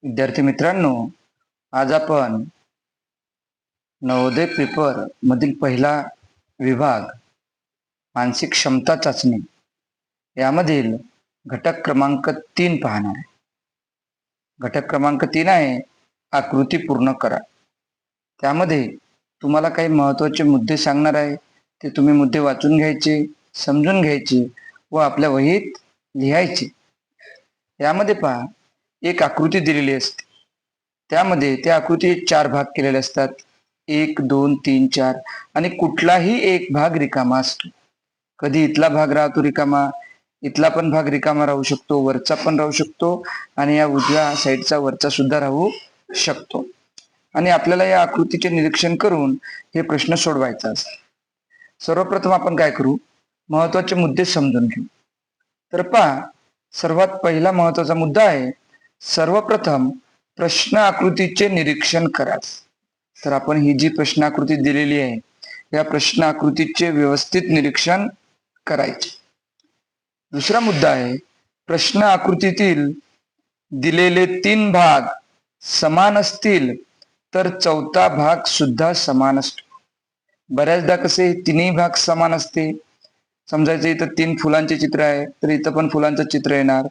विद्यार्थी मित्रांनो, आज आपण नवोदय पेपर मधील पहिला विभाग मानसिक क्षमता चाचणी यामधील घटक क्रमांक 3 पाहणार आहे. घटक क्रमांक 3 आहे आकृती पूर्ण करा. त्यामध्ये तुम्हाला काही महत्त्वाचे मुद्दे सांगणार आहे. ते तुम्ही मुद्दे वाचून घ्यायचे, समजून घ्यायचे व आपल्या वहीत लिहायचे. यामध्ये पहा, एक आकृती दिलेली असते. त्यामध्ये त्या आकृतीचे 4 भाग केलेले असतात. 1, 2, 3, 4 आणि कुठलाही एक भाग रिकामा असतो. कधी इथला भाग राहतो रिकामा, इथला पण भाग रिकामा राहू शकतो, वरचा पण राहू शकतो आणि या उजव्या साईडचा वरचा सुद्धा राहू शकतो. आणि आपल्याला या आकृतीचे निरीक्षण करून हे प्रश्न सोडवायचा असतो. सर्वप्रथम आपण काय करू, महत्वाचे मुद्दे समजून घेऊ. तर पहा, सर्वात पहिला महत्वाचा मुद्दा आहे, सर्वप्रथम प्रश्न आकृतीचे निरीक्षण करा. तर आपण ही जी प्रश्न आकृती दिलेली आहे, या प्रश्न आकृतीचे व्यवस्थित निरीक्षण करायचे. दुसरा मुद्दा आहे, प्रश्न आकृतीतील दिलेले 3 भाग समान असतील तर चौथा भाग सुद्धा समान असतो. बऱ्याचदा कसे तिन्ही भाग समान असते. समजायचं इथं 3 फुलांचे चित्र आहे, तर इथं पण फुलांचं चित्र येणार,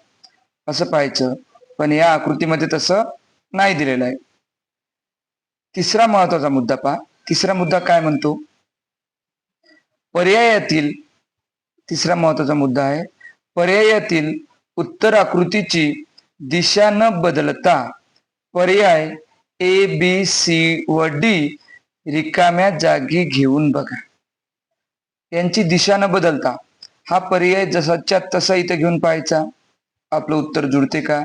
असं पाहायचं. पण या आकृतीमध्ये तसं नाही दिलेलं आहे. तिसरा महत्वाचा मुद्दा पहा. तिसरा मुद्दा काय म्हणतो, पर्यायातील तिसरा महत्वाचा मुद्दा आहे, पर्यायातील उत्तर आकृतीची दिशा न बदलता पर्याय ए बी सी व डी रिकाम्या जागी घेऊन बघा. यांची दिशा न बदलता हा पर्याय जसाच्या तसा इथे घेऊन पाहायचा, आपलं उत्तर जुळते का,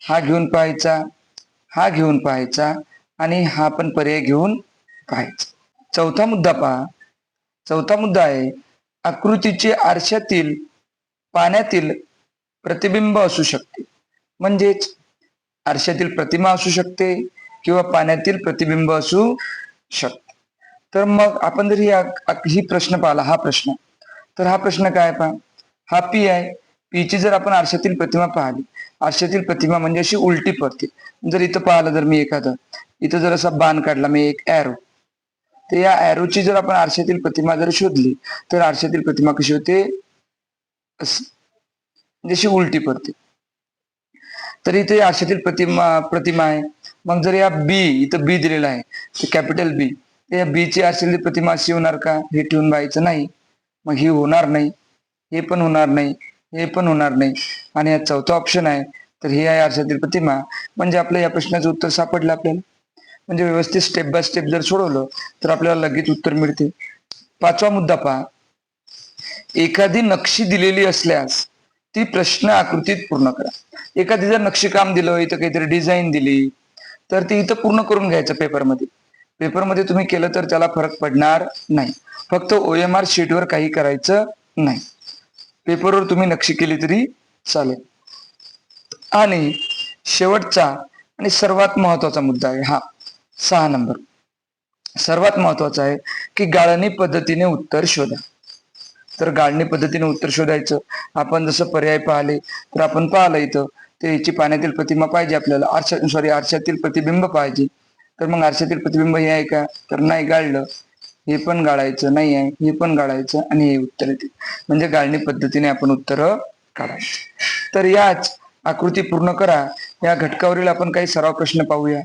हा घेऊन पाहायचा, हा घेऊन पाहायचा आणि हा पण पर्याय घेऊन पाहायचा. चौथा मुद्दा पहा. चौथा मुद्दा आहे, आकृतीचे आरशातील पाण्यातील प्रतिबिंब असू शकते. म्हणजेच आरशातील प्रतिमा असू शकते किंवा पाण्यातील प्रतिबिंब असू शकते. तर मग आपण जर ही प्रश्न पाहिला, हा प्रश्न, तर हा प्रश्न काय पहा, हा पी आहे. पीची जर आपण आरशातील प्रतिमा पाहिली, आरशातील प्रतिमा म्हणजे अशी उलटी पडते. जर इथं पाहिलं, जर मी एखादं इथं जर असा बाण काढला, मी एक ॲरो, तर या ॲरोची जर आपण आरशातील प्रतिमा जर शोधली, तर आरशातील प्रतिमा कशी होते, जशी उलटी पडते. तर इथे आरशातील प्रतिमा आहे. मग जर या बी, इथं बी दिलेला आहे, तर कॅपिटल बी, तर या बीची आरशातील प्रतिमा अशी होणार का, हे ठेवून पाहायचं नाही. मग ही होणार नाही, हे पण होणार नाही, हे पण होणार नाही. आणि हा चौथा ऑप्शन आहे, तर हे आहे आरशातील प्रतिमा. म्हणजे आपल्या या प्रश्नाचं उत्तर सापडलं आपल्याला. म्हणजे व्यवस्थित स्टेप बाय स्टेप जर सोडवलं तर आपल्याला लगेच उत्तर मिळते. पाचवा मुद्दा पहा, एखादी नक्षी दिलेली असल्यास ती प्रश्न आकृतीत पूर्ण करा. एखादी जर नक्षीकाम दिलं, इथं काहीतरी डिझाईन दिली, तर ती इथं पूर्ण करून घ्यायचं पेपरमध्ये. पेपरमध्ये तुम्ही केलं तर त्याला फरक पडणार नाही. फक्त OMR शीटवर काही करायचं नाही. पेपरवर तुम्ही नक्षी केली तरी चालेल. आणि शेवटचा आणि सर्वात महत्वाचा मुद्दा आहे हा 6 नंबर. सर्वात महत्वाचा आहे की गाळणी पद्धतीने उत्तर शोधा. तर गाळणी पद्धतीने उत्तर शोधायचं. आपण जसं पर्याय पाहिले, तर आपण पाहिलं इथं ते याची पाण्यातील प्रतिमा पाहिजे आपल्याला, आरशातील प्रतिबिंब पाहिजे. तर मग आरशातील प्रतिबिंब हे आहे का, तर नाही, गाळलं. हे पण गाळायचं नाही आहे, हे पण गाळायचं आणि हे उत्तर येते. म्हणजे गाळणी पद्धतीने आपण उत्तर काढायचं. तर याच आकृती पूर्ण करा या घटकावरील आपण काही सराव प्रश्न पाहूया.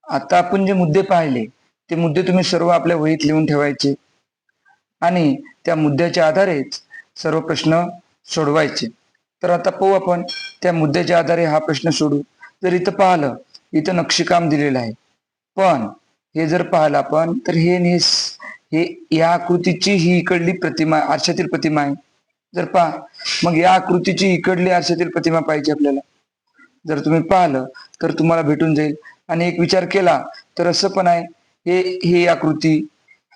आता आपण जे मुद्दे पाहिले, ते मुद्दे तुम्ही सर्व आपल्या वहीत लिहून ठेवायचे आणि त्या मुद्द्याच्या आधारेच सर्व प्रश्न सोडवायचे. तर आता पाहू आपण त्या मुद्द्याच्या आधारे हा प्रश्न सोडू. जर इथं पाहिलं, इथं नक्षीकाम दिलेलं आहे, पण हे जर पाहिलं आपण, तर हे या आकृतीची ही इकडली प्रतिमा, आरशातील प्रतिमा आहे. जर पहा, मग या आकृतीची इकडली आरशातील प्रतिमा पाहिजे आपल्याला. जर तुम्ही पाहिलं तर तुम्हाला भेटून जाईल. आणि एक विचार केला तर असं पण आहे, ही आकृती,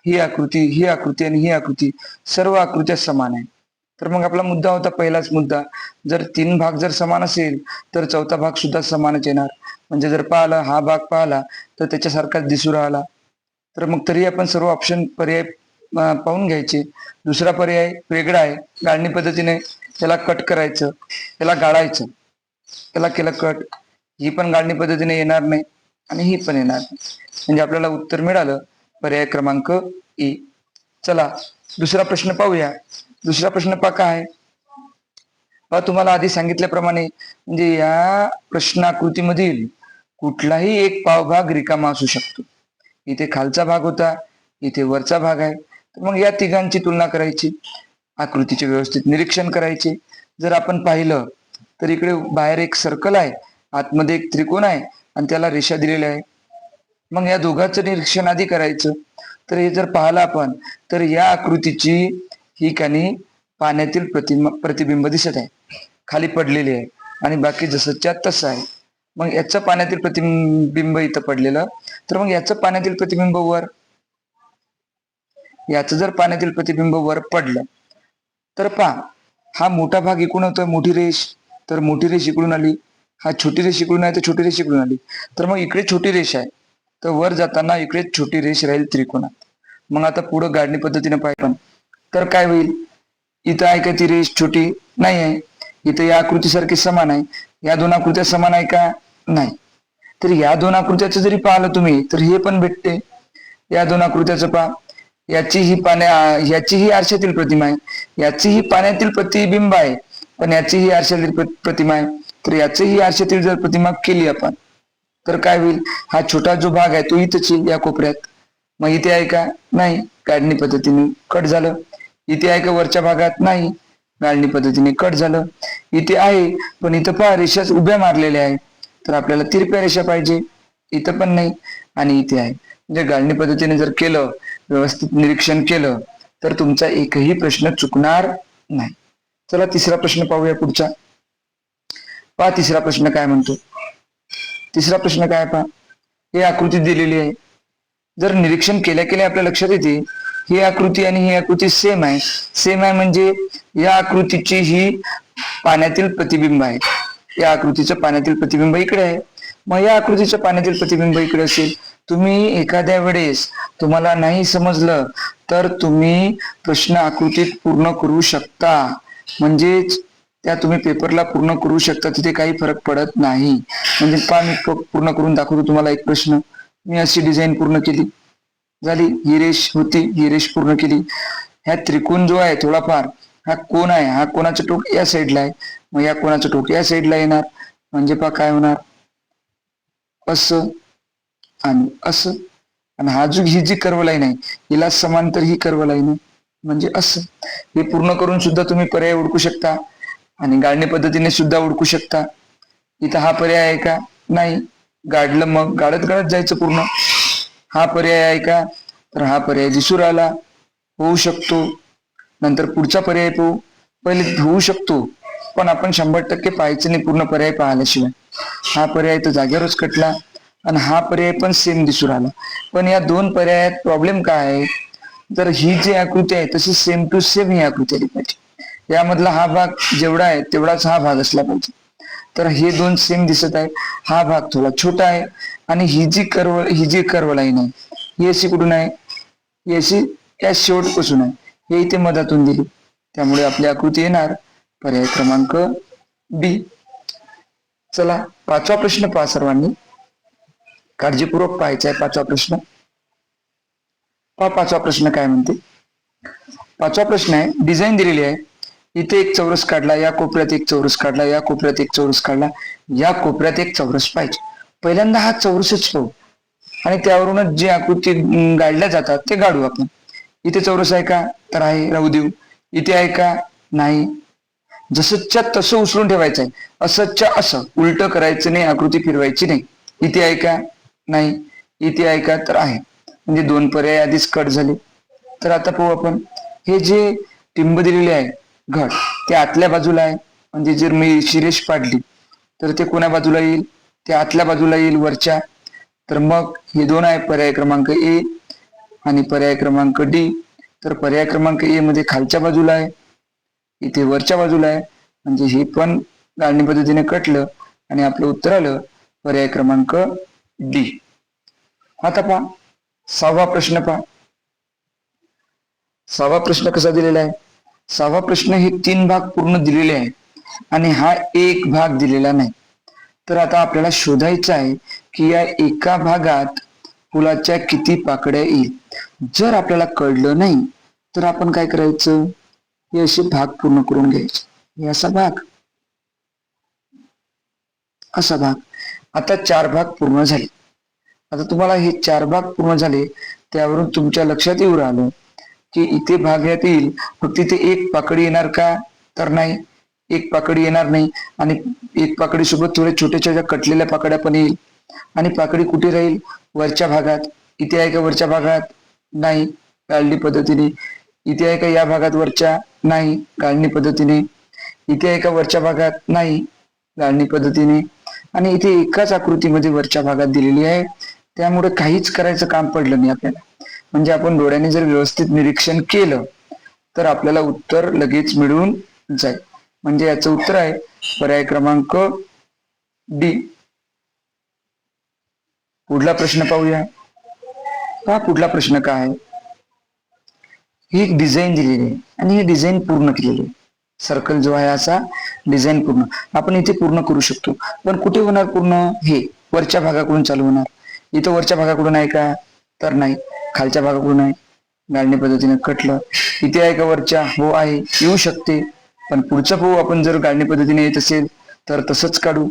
ही आकृती, ही आकृती आणि ही आकृती, सर्व आकृत्या समान आहे. तर मग आपला मुद्दा होता, पहिलाच मुद्दा, जर 3 भाग जर समान असेल तर चौथा भाग सुद्धा समानच येणार. म्हणजे जर पाहिला, हा भाग पाहिला तर त्याच्यासारखाच दिसू राहिला. तर मग तरी आपण सर्व ऑप्शन पर्याय पाहून घ्यायचे. दुसरा पर्याय वेगळा आहे, गाळणी पद्धतीने त्याला कट करायचं, त्याला गाळायचं. त्याला केलं कट, ही पण गाळणी पद्धतीने येणार नाही आणि ही पण येणार नाही. म्हणजे आपल्याला उत्तर मिळालं पर्याय क्रमांक ए. चला दुसरा प्रश्न पाहूया. दुसरा प्रश्न पहा काय तुम्हाला आधी सांगितल्याप्रमाणे म्हणजे या प्रश्नाकृतीमधील कुठलाही एक पावभाग रिकामा असू शकतो. इथे खालचा भाग होता, इथे वरचा भाग आहे. तर मग या तिघांची तुलना करायची, आकृतीचे व्यवस्थित निरीक्षण करायचे. जर आपण पाहिलं तर इकडे बाहेर एक सर्कल आहे, आतमध्ये एक त्रिकोण आहे आणि त्याला रेषा दिलेल्या आहे. मग या दोघांचं निरीक्षण आधी करायचं. तर हे जर पाहिलं आपण तर या आकृतीची ही कानी पाण्यातील प्रतिबिंब दिसत आहे, खाली पडलेली आहे आणि बाकी जसंच्या तसं आहे. मग याचं पाण्यातील प्रतिबिंब इथं पडलेलं, तर मग याचं पाण्यातील प्रतिबिंब वर, याचं जर पाण्यातील प्रतिबिंब वर पडलं तर पहा हा मोठा भाग इकडून होतोय, मोठी रेष, तर मोठी रेष इकडून आली, हा छोटी रेष इकडून आहे तर छोटी रेष इकडून आली. तर मग इकडे छोटी रेष आहे, तर वर जाताना इकडे छोटी रेष राहील त्रिकोणात. मग आता पुढं गाडणी पद्धतीने पाहिजे तर काय होईल, इथं आहे का ती रेष छोटी नाही आहे, इथं या आकृतीसारखी समान आहे. या दोन आकृत्या समान आहे का नाही, तर या दोन आकृत्याचं जरी पाहिलं तुम्ही तर हे पण भेटते. या दोन आकृत्याचं पहा, याची ही आरशातील प्रतिमा आहे, याची ही पाण्यातील प्रतिबिंब आहे, पण याची ही आरशातील प्रतिमा आहे. तर याची ही आरशातील जर प्रतिमा केली आपण तर काय होईल, हा छोटा जो भाग आहे तो इथंच येईल या कोपऱ्यात. मग इथे आहे का नाही, गाळणी पद्धतीने कट झालं. इथे आहे का वरच्या भागात नाही, गाळणी पद्धतीने कट झालं. इथे आहे पण इथं पहा रेषा उभ्या मारलेल्या आहे, तर आपल्याला तिरप्या रेषा पाहिजे, इथं पण नाही आणि इथे आहे. म्हणजे गाळणी पद्धतीने जर केलं, व्यवस्थित निरीक्षण केलं तर तुमचा एकही प्रश्न चुकणार नाही. चला तिसरा प्रश्न पाहूया पुढचा. पहा तिसरा प्रश्न काय म्हणतो. तिसरा प्रश्न काय पहा, ही आकृती दिलेली आहे. जर निरीक्षण केल्या केल्या आपल्या लक्षात येते ही आकृती आणि ही आकृती सेम आहे. सेम आहे म्हणजे या आकृतीची ही पाण्यातील प्रतिबिंब आहे, या आकृतीचं पाण्यातील प्रतिबिंब इकडे आहे, मग या आकृतीचं पाण्यातील प्रतिबिंब इकडे असेल. तुम्ही एखाद्या वेळेस तुम्हाला नाही समजलं तर तुम्ही प्रश्न आकृतीत पूर्ण करू शकता, म्हणजेच त्या तुम्ही पेपरला पूर्ण करू शकता, तिथे काही फरक पडत नाही. म्हणजे मी पूर्ण करून दाखवतो तुम्हाला एक प्रश्न. मी अशी डिझाईन पूर्ण केली, झाली, ही रेष होती, ही रेष पूर्ण केली. ह्या त्रिकोण जो आहे थोडाफार हा कोण आहे, हा कोणाचं टोक या साईडला आहे, मग या कोणाचं टोक या साईडला येणार, म्हणजे पहा काय होणार, असं आणि असं. आणि हा जो ही जी कर्व लाईन आहे हिला समांतर ही कर्व लाईन आहे, म्हणजे असं. हे पूर्ण करून सुद्धा तुम्ही पर्याय ओळखू शकता आणि गाळणी पद्धतीने सुद्धा ओळखू शकता. इथं हा पर्याय आहे का नाही, गाडलं मग गाडत गाडत जायचं पूर्ण. हा पर्याय आहे का, तर हा पर्याय दिसू राहिला, होऊ शकतो. नंतर पुढचा पर्याय पाहू, पहिले होऊ शकतो पण आपण 100% पाहायचं नाही पूर्ण पर्याय पाहिल्याशिवाय. हा पर्याय तर जागेवरच कटला आणि हा पर्याय पण सेम दिसू राहिला. पण या दोन पर्यायात प्रॉब्लेम काय आहे, तर ही जी आकृती आहे तशी सेम टू सेम ही आकृती आली पाहिजे. यामधला हा भाग जेवढा आहे तेवढाच हा भाग असला पाहिजे. तर हे दोन सेम दिसत आहे, हा भाग थोडा छोटा आहे आणि ही जी कर्व लाईन आहे ही अशी कुठून आहे, ही अशी या शेवटपासून आहे, हे इथे मधातून दिली, त्यामुळे आपली आकृती येणार पर्याय क्रमांक बी. चला पाचवा प्रश्न पहा सर्वांनी, काळजीपूर्वक पाहायचा आहे पाचवा प्रश्न. पहा पाचवा प्रश्न काय म्हणते. पाचवा प्रश्न आहे, डिझाईन दिलेली आहे, इथे एक चौरस काढला, या कोपऱ्यात एक चौरस काढला, या कोपऱ्यात एक चौरस काढला, या कोपऱ्यात एक चौरस पाहिजे. पहिल्यांदा हा चौरसच पाहू आणि त्यावरूनच जे आकृती गाडल्या जातात ते गाडू आपण. इथे चौरस आहे का, तर आहे, राहू देऊ. इथे आहे का, नाही. जसंच्या तसं उचलून ठेवायचं आहे, असंच्या असं, उलट करायचं नाही, आकृती फिरवायची नाही. इथे आहे का, नाही. इथे आहे का, तर आहे. म्हणजे दोन पर्याय आधीच कट झाले. तर आता पाहू आपण, हे जे टिंब दिलेले आहे घट ते आतल्या बाजूला आहे, म्हणजे जर मी शिरेष पाडली तर ते कोण्या बाजूला येईल, ते आतल्या बाजूला येईल, वरच्या. तर मग हे दोन आहे, पर्याय क्रमांक ए आणि पर्याय क्रमांक डी. तर पर्याय क्रमांक ए मध्ये खालच्या बाजूला आहे, इथे वरच्या बाजूला आहे, म्हणजे हे पण गाळणी पद्धतीने कटलं आणि आपलं उत्तर आलं पर्याय क्रमांक डी. आता पहा सहावा प्रश्न. पहा सहावा प्रश्न कसा दिलेला आहे. सहावा प्रश्न हे 3 भाग पूर्ण दिलेले आहे आणि हा एक भाग दिलेला नाही. तर आता आपल्याला शोधायचं आहे की या एका भागात फुलाच्या किती पाकळ्या येईल. जर आपल्याला कळलं नाही तर आपण काय करायचं, हे असे भाग पूर्ण करून घ्यायचे. हे असा भाग, असा भाग. आता 4 भाग पूर्ण झाले. आता तुम्हाला हे 4 भाग पूर्ण झाले, त्यावरून तुमच्या लक्षात येऊ राहिलं की इथे भाग यात येईल, फक्त इथे एक पाकळी येणार का, तर नाही, एक पाकळी येणार नाही. आणि एक पाकळी सोबत थोड्या छोट्या छोट्या कटलेल्या पाकळ्या पण येईल. आणि पाकळी कुठे राहील, वरच्या भागात. इथे आहे का वरच्या भागात, नाही, गाळणी पद्धतीने. इथे आहे का या भागात वरच्या, नाही, गाळणी पद्धतीने. इथे आहे का वरच्या भागात, नाही, गाळणी पद्धतीने. आणि इथे एकाच आकृतीमध्ये वरच्या भागात दिलेली आहे, त्यामुळे काहीच करायचं काम पडलं नाही आपल्याला. म्हणजे आपण डोळ्याने जर व्यवस्थित निरीक्षण केलं तर आपल्याला उत्तर लगेच मिळून जाईल. म्हणजे याचं उत्तर आहे पर्याय क्रमांक डी. पुढला प्रश्न पाहूया. हा पुढला प्रश्न काय आहे, ही एक डिझाईन दिलेली आहे आणि ही डिझाईन पूर्ण केलेली आहे. सर्कल जो आहे असा डिझाईन पूर्ण आपण इथे पूर्ण करू शकतो. पण कुठे होणार पूर्ण, हे वरच्या भागाकडून चालू होणार. इथं वरच्या भागाकडून आहे का, तर नाही, खालच्या भागाकडून आहे. गाळणी पद्धतीने कटलं. इथे आहे का वरच्या, हो आहे, येऊ शकते. पण पुढचा पोह आपण जर गाळणी पद्धतीने येत असेल तर तसंच काढू.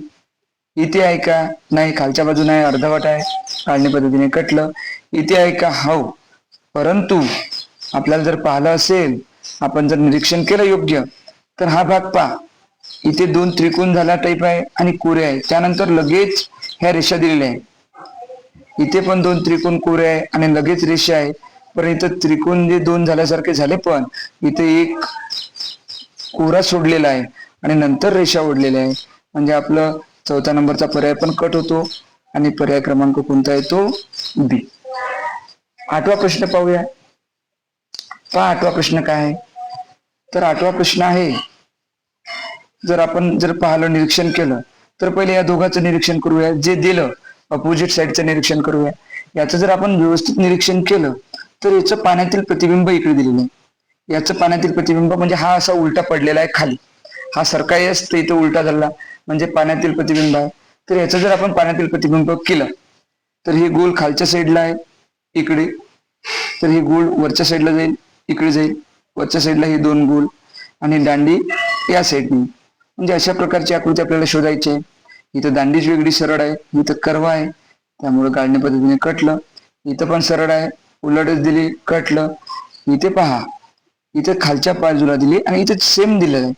इथे आहे का, नाही, खालच्या बाजूने आहे, अर्धवट आहे, गाळणी पद्धतीने कटलं. इथे आहे का, हो. परंतु आपल्याला जर पाहिलं असेल, आपण जर निरीक्षण केलं योग्य, तर हा भाग पहा, इथे 2 त्रिकोण झाला टाईप आहे आणि कोरे आहे. त्यानंतर लगेच ह्या रेषा दिलेल्या आहे. इथे पण 2 त्रिकोण कोरे आहे आणि लगेच रेषा आहे. पण इथं त्रिकोण जे 2 झाल्यासारखे झाले, पण इथे एक कोरा सोडलेला आहे आणि नंतर रेषा ओढलेल्या आहे. म्हणजे आपलं 4थ्या नंबरचा पर्याय पण कट होतो. आणि पर्याय क्रमांक कोणता येतो, बी. 8वा प्रश्न पाहूया. पहा 8वा प्रश्न काय आहे, तर 8वा प्रश्न आहे, जर आपण पाहिलं, निरीक्षण केलं, तर पहिले या दोघांचं निरीक्षण करूया. जे दिलं अपोजिट साईडचं निरीक्षण करूया. याचं जर आपण व्यवस्थित निरीक्षण केलं तर याचं पाण्यातील प्रतिबिंब इकडे दिलेलं आहे. याचं पाण्यातील प्रतिबिंब म्हणजे हा असा उलटा पडलेला आहे खाली, हा सरकारी असते इथं उलटा झाला म्हणजे पाण्यातील प्रतिबिंब आहे. तर याचं जर आपण पाण्यातील प्रतिबिंब केलं तर हे गोल खालच्या साईडला आहे इकडे, तर हे गोल वरच्या साईडला जाईल, इकडे जाईल, वरच्या साईडला हे 2 गोल आणि दांडी या साईडने. म्हणजे अशा प्रकारची आकृती आपल्याला शोधायची आहे. इथं दांडीच वेगळी सरळ आहे, इथं कर्व आहे, त्यामुळे गाळणी पद्धतीने कटलं. इथं पण सरळ आहे, उलटच दिली, कटलं. इथे पहा, इथे खालच्या बाजूला दिली आणि इथे सेम दिलेलं आहे.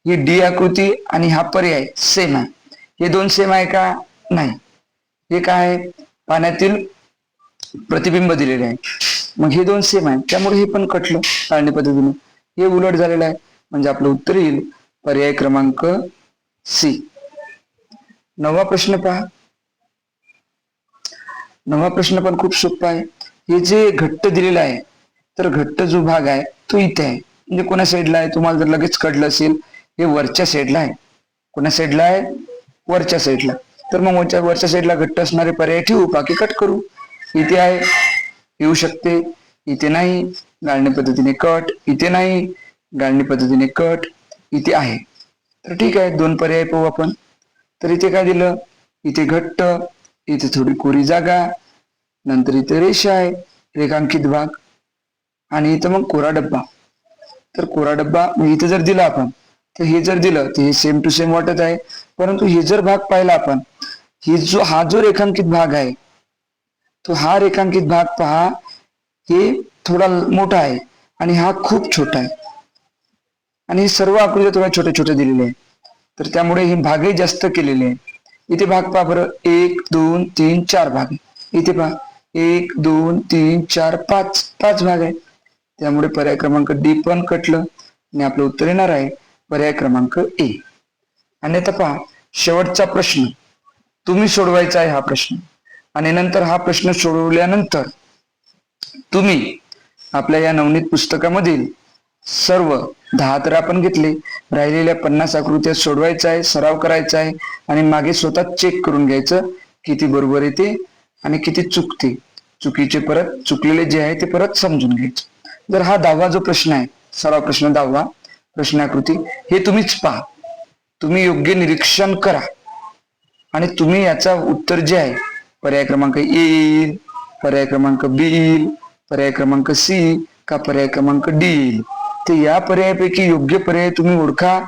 ही डी आकृती आणि हा पर्याय सेम आहे. हे 2 सेम आहे का, नाही. हे काय आहे, पाण्यातील प्रतिबिंब दिलेले आहे. मग हे 2 सेम आहे, त्यामुळे हे पण कटलं गाळणी पद्धतीने. हे उलट झालेलं आहे, म्हणजे आपलं उत्तर येईल पर्याय क्रमांक सी. 9वा प्रश्न पहा. 9वा प्रश्न पण खूप सोपा आहे. हे जे घट्ट दिलेलं आहे, तर घट्ट जो भाग आहे तो इथे आहे. म्हणजे कोणा साईडला आहे, तुम्हाला जर लगेच कळलं असेल, हे वरच्या साईडला आहे. कोणा साईडला आहे, वरच्या साईडला. तर मग वरच्या साईडला घट्ट असणारे पर्याय ठेवू, बाकी कट करू. इथे आहे, येऊ शकते, इथे नाही, गाळणी पद्धतीने कट, इथे नाही, गाळणी पद्धतीने कट, इथे आहे. तर ठीक आहे, 2 पर्याय पाहू आपण. तर इथे काय दिलं, इथे घट्ट, इथे थोडी कोरी जागा, नंतर इथे रेषा आहे, रेखांकित भाग, आणि इथं मग कोरा डब्बा. तर कोरा डब्बा इथं जर दिला आपण, तर हे जर दिलं तर हे सेम टू सेम वाटत आहे. परंतु हे जर भाग पाहिला आपण, हा जो रेखांकित भाग आहे, तो हा रेखांकित भाग पहा, हे थोडा मोठा आहे आणि हा खूप छोटा आहे. आणि सर्व आकृत्या थोड्या छोट्या छोट्या दिलेल्या आहे, तर त्यामुळे हे भागही जास्त केलेले आहे. इथे भाग पहा बरं, 1 2 3 4 भाग. इथे पहा 1 2 3 4 5 भाग आहे. त्यामुळे पर्याय क्रमांक डी पण कटलं आणि आपलं उत्तर येणार आहे पर्याय क्रमांक ए. आणि आता पहा, शेवटचा प्रश्न तुम्ही सोडवायचा आहे हा प्रश्न. आणि नंतर हा प्रश्न सोडवल्यानंतर तुम्ही आपल्या या नवनीत पुस्तकामधील सर्व 10 तर आपण घेतले, राहिलेल्या 50 आकृत्या सोडवायचा आहे, सराव करायचा आहे आणि मागे स्वतः चेक करून घ्यायचं किती बरोबर येते आणि किती चुकते. चुकलेले जे आहे ते परत समजून घ्यायचे. जर हा 10वा जो प्रश्न आहे, सराव प्रश्न 10वा, प्रश्नाकृती, हे तुम्हीच पहा, तुम्ही योग्य निरीक्षण करा. आणि तुम्ही याचा उत्तर जे आहे पर्याय क्रमांक ए येईल, पर्याय क्रमांक बी येईल, पर्याय क्रमांक सी का पर्याय क्रमांक डी येईल. ते या पर्यायापैकी योग्य पर्याय तुम्ही ओळखा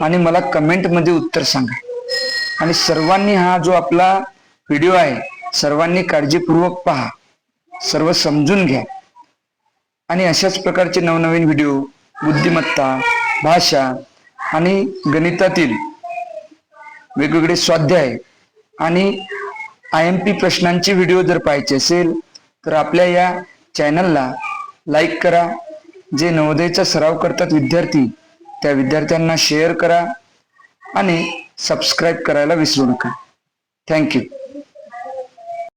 आणि मला कमेंट मध्ये उत्तर सांगा. आणि सर्वांनी हा जो आपला व्हिडिओ आहे सर्वांनी काळजीपूर्वक पहा, सर्व समजून घ्या आणि अशाच प्रकारचे नवनवीन व्हिडिओ बुद्धिमत्ता, भाषा आणि गणितातील वेगवेगळे स्वाध्याय आणि IMP प्रश्नांचे व्हिडिओ जर पाहायचे असेल तर आपल्या या चॅनलला लाईक करा. जे नवोदयचा सराव करतात विद्यार्थी त्या विद्यार्थ्यांना शेअर करा आणि सबस्क्राईब करायला विसरू नका. थँक्यू.